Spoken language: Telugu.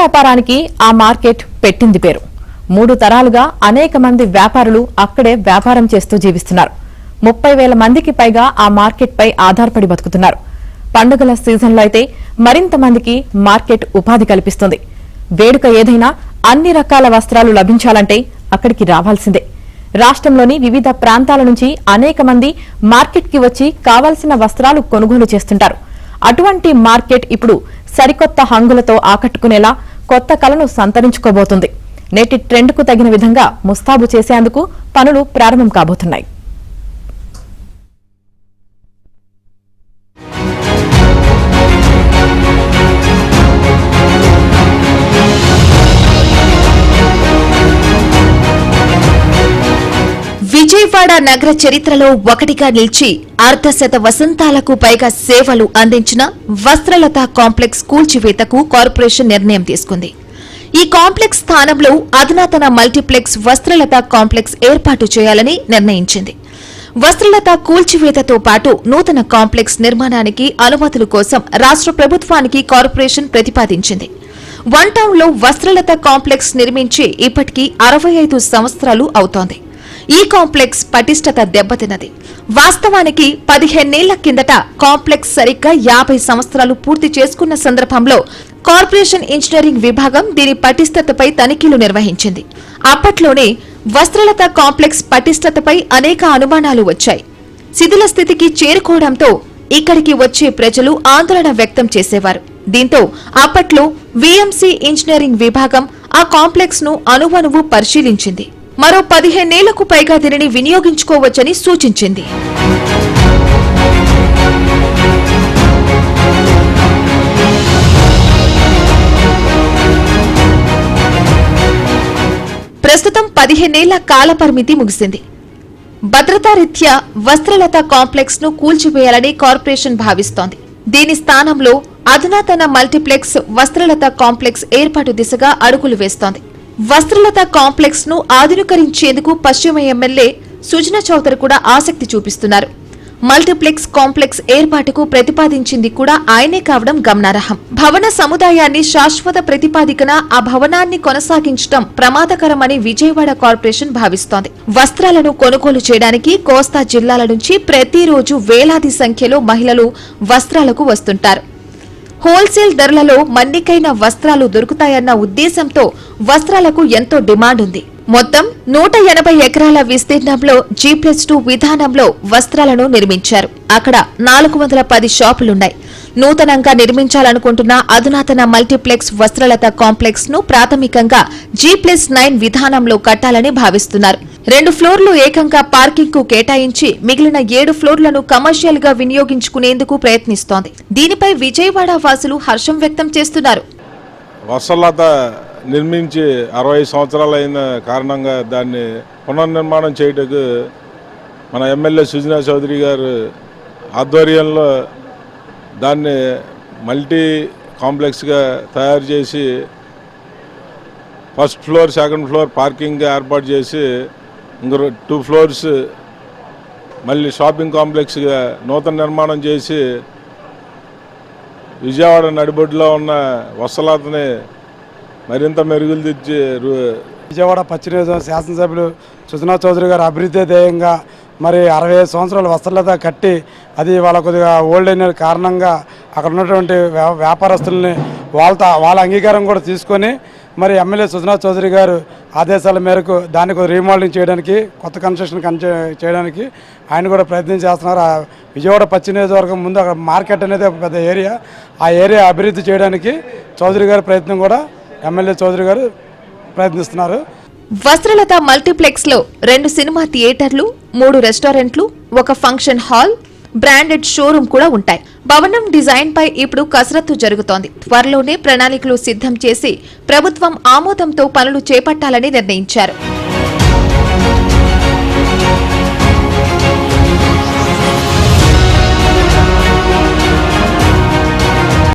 వ్యాపారానికి ఆ మార్కెట్ పెట్టింది పేరు. 3 తరాలుగా అనేక మంది వ్యాపారులు అక్కడే వ్యాపారం చేస్తూ జీవిస్తున్నారు. 30,000 మందికి పైగా ఆ మార్కెట్ పై ఆధారపడి బతుకుతున్నారు. పండుగల సీజన్లో అయితే మరింత మందికి మార్కెట్ ఉపాధి కల్పిస్తుంది. వేడుక ఏదైనా అన్ని రకాల వస్త్రాలు లభించాలంటే అక్కడికి రావాల్సిందే. రాష్ట్రంలోని వివిధ ప్రాంతాల నుంచి అనేక మంది మార్కెట్ కి వచ్చి కావాల్సిన వస్త్రాలు కొనుగోలు చేస్తుంటారు. అటువంటి మార్కెట్ ఇప్పుడు సరికొత్త హంగులతో ఆకట్టుకునేలా కొత్త కళను సంతరించుకోబోతుంది. నేటి ట్రెండ్ కు తగిన విధంగా ముస్తాబు చేసేందుకు పనులు ప్రారంభం కాబోతున్నాయి. విజయవాడ నగర చరిత్రలో ఒకటిగా నిలిచి అర్ధశత వసంతాలకు పైగా సేవలు అందించిన వస్త్రలత కాంప్లెక్స్ కూల్చివేతకు కార్పొరేషన్ నిర్ణయం తీసుకుంది. ఈ కాంప్లెక్స్ స్థానంలో అధునాతన మల్టీప్లెక్స్ వస్త్రలత కాంప్లెక్స్ ఏర్పాటు చేయాలని నిర్ణయించింది. వస్త్రలత కూల్చివేతతో పాటు నూతన కాంప్లెక్స్ నిర్మాణానికి అనుమతుల కోసం రాష్ట్ర ప్రభుత్వానికి కార్పొరేషన్ ప్రతిపాదించింది. వన్ టౌన్ లో వస్త్రలత కాంప్లెక్స్ నిర్మించి ఇప్పటికీ 65 సంవత్సరాలు అవుతోంది. ఈ కాంప్లెక్స్ పటిష్టత దెబ్బతిన్నది. వాస్తవానికి 15 ఏళ్ల కిందట కాంప్లెక్స్ సరిగ్గా 50 సంవత్సరాలు పూర్తి చేసుకున్న సందర్భంలో కార్పొరేషన్ ఇంజనీరింగ్ విభాగం దీని పటిష్టతపై తనిఖీలు నిర్వహించింది. అప్పట్లోనే వస్త్రలత కాంప్లెక్స్ పటిష్టతపై అనేక అనుమానాలు వచ్చాయి. శిథిల స్థితికి చేరుకోవడంతో ఇక్కడికి వచ్చే ప్రజలు ఆందోళన వ్యక్తం చేసేవారు. దీంతో అప్పట్లో వీఎంసీ ఇంజనీరింగ్ విభాగం ఆ కాంప్లెక్స్ ను అణువణువు పరిశీలించింది. మరో 15 ఏళ్లకు పైగా దీనిని వినియోగించుకోవచ్చని సూచించింది. ప్రస్తుతం 15 ఏళ్ల కాలపరిమితి ముగిసింది. భద్రతారీత్యా వస్త్రలత కాంప్లెక్స్ ను కూల్చివేయాలని కార్పొరేషన్ భావిస్తోంది. దీని స్థానంలో అధునాతన మల్టీప్లెక్స్ వస్త్రలత కాంప్లెక్స్ ఏర్పాటు దిశగా అడుగులు వేస్తోంది. వస్త్రలత కాంప్లెక్స్ ను ఆధునీకరించేందుకు పశ్చిమ ఎమ్మెల్యే సుజనా చౌదరి కూడా ఆసక్తి చూపిస్తున్నారు. మల్టీప్లెక్స్ కాంప్లెక్స్ ఏర్పాటుకు ప్రతిపాదించింది కూడా ఆయనే కావడం గమనార్హం. భవన సముదాయాన్ని శాశ్వత ప్రతిపాదికన ఆ భవనాన్ని కొనసాగించడం ప్రమాదకరమని విజయవాడ కార్పొరేషన్ భావిస్తోంది. వస్త్రాలను కొనుగోలు చేయడానికి కోస్తా జిల్లాల నుంచి ప్రతిరోజు వేలాది సంఖ్యలో మహిళలు వస్త్రాలకు వస్తుంటారు. హోల్సేల్ ధరలలో మన్నికైన వస్త్రాలు దొరుకుతాయన్న ఉద్దేశంతో వస్త్రాలకు ఎంతో డిమాండ్ ఉంది. మొత్తం 180 ఎకరాల విస్తీర్ణంలో G+2 విధానంలో వస్త్రాలను నిర్మించారు. అక్కడ 410 షాపులున్నాయి. నూతనంగా నిర్మించాలనుకుంటున్న అధునాతన మల్టీప్లెక్స్ వస్త్రలత కాంప్లెక్స్ ను ప్రాథమికంగా G+9 విధానంలో కట్టాలని భావిస్తున్నారు. 2 ఫ్లోర్లు ఏకంగా పార్కింగ్ కు కేటాయించి మిగిలిన 7 ఫ్లోర్లను కమర్షియల్ గా వినియోగించుకునేందుకు ప్రయత్నిస్తోంది. దీనిపై విజయవాడ వాసులు హర్షం వ్యక్తం చేస్తున్నారు. వస్త్రలత నిర్మించి 60 సంవత్సరాలు అయిన కారణంగా దాన్ని పునర్నిర్మాణం చేయటకు మన ఎమ్మెల్యే సుజనా చౌదరి గారు ఆధ్వర్యంలో దాన్ని మల్టీ కాంప్లెక్స్గా తయారు చేసి ఫస్ట్ ఫ్లోర్ సెకండ్ ఫ్లోర్ పార్కింగ్గా ఏర్పాటు చేసి ఇంకో 2 ఫ్లోర్స్ మళ్ళీ షాపింగ్ కాంప్లెక్స్గా నూతన నిర్మాణం చేసి విజయవాడ నడిబొడ్డులో ఉన్న వస్త్రలతని మరింత మెరుగులు తెచ్చి విజయవాడ పశ్చిమ నియోజకవర్గ శాసనసభ్యులు సుజనా చౌదరి గారు అభివృద్ధి ధ్యేయంగా మరి 65 సంవత్సరాల వస్త్రలత కట్టి అది వాళ్ళ కొద్దిగా ఓల్డ్ అయిన కారణంగా అక్కడ ఉన్నటువంటి వ్యాపారస్తుల్ని వాళ్ళ అంగీకారం కూడా తీసుకొని మరి ఎమ్మెల్యే సుజనా చౌదరి గారు ఆదేశాల మేరకు దాన్ని కొద్దిగా రీమోడలింగ్ చేయడానికి కొత్త కన్స్ట్రక్షన్ చేయడానికి ఆయన కూడా ప్రయత్నం చేస్తున్నారు. విజయవాడ పశ్చిమ నియోజకవర్గం ముందు అక్కడ మార్కెట్ అనేది ఒక పెద్ద ఏరియా, ఆ ఏరియా అభివృద్ధి చేయడానికి చౌదరి గారి ప్రయత్నం కూడా ఎమ్మెల్యే చౌదరి గారు ప్రయత్నిస్తున్నారు. వస్త్రలత మల్టీప్లెక్స్ లో 2 సినిమా థియేటర్లు, 3 రెస్టారెంట్లు, 1 ఫంక్షన్ హాల్, బ్రాండెడ్ షోరూం కూడా ఉంటాయి. భవనం డిజైన్ పై ఇప్పుడు కసరత్తు జరుగుతోంది. త్వరలోనే ప్రణాళికలు సిద్ధం చేసి ప్రభుత్వం ఆమోదంతో పనులు చేపట్టాలని నిర్ణయించారు.